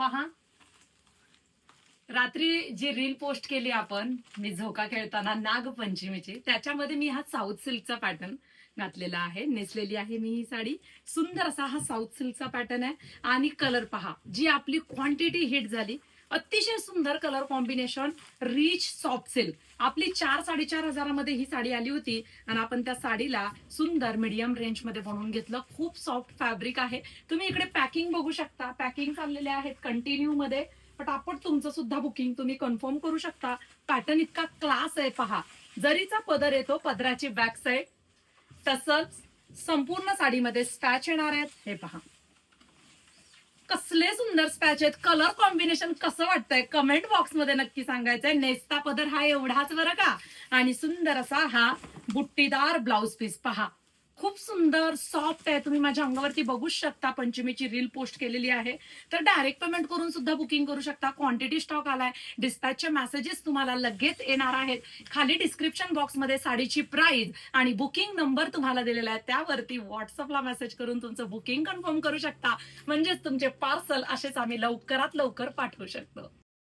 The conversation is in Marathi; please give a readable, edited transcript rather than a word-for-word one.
पहा, रात्री जी रील पोस्ट केली आपण मी झोका खेळताना नागपंचमीची, त्याच्यामध्ये मी हा साऊथ सिल्कचा पॅटर्न घातलेला आहे, नेसलेली आहे मी ही साडी. सुंदर असा हा साऊथ सिल्कचा पॅटर्न आहे. आणि कलर पहा, जी आपली क्वांटिटी हिट झाली, अतिशय सुंदर colour combination, rich soft silk. आपली 4-4.5 हजारामध्ये ही साडी आली होती आणि आपण त्या साडीला सुंदर मीडियम रेंज मध्ये बनवून घेतलं. खूप सॉफ्ट फॅब्रिक आहे. तुम्ही इकडे पॅकिंग बघू शकता, पॅकिंग चाललेले आहेत कंटिन्यू मध्ये. पटापट तुमचं सुद्धा बुकिंग तुम्ही कन्फर्म करू शकता. पॅटर्न इतका क्लास आहे पहा. जरीचा पदर येतो, पदराची बॅक साईड, तसंच संपूर्ण साडीमध्ये स्पॅच येणार आहेत. हे पहा, कसले सुंदर स्पॅच आहेत. कलर कॉम्बिनेशन कसं वाटतंय कमेंट बॉक्स मध्ये नक्की सांगायचंय. नेसता पदर हा एवढाच बरं का. आणि सुंदर असा हा बुट्टीदार ब्लाउज पीस पहा, खूप सुंदर सॉफ्ट आहे. तुम्ही माझ्या अंगावरती बघूच शकता. पंचमीची रील पोस्ट केलेली आहे, तर डायरेक्ट पेमेंट करून सुद्धा बुकिंग करू शकता. क्वांटिटी स्टॉक आलाय. डिस्पॅचचे मेसेजेस तुम्हाला लगेच येणार आहेत. खाली डिस्क्रिप्शन बॉक्स मध्ये साडीची प्राइस आणि बुकिंग नंबर तुम्हाला दिलेला आहे, त्यावरती व्हॉट्सअपला मेसेज करून तुमचं बुकिंग कन्फर्म करू शकता. म्हणजेच तुमचे पार्सल असेच आम्ही लवकरात लवकर पाठवू शकतो.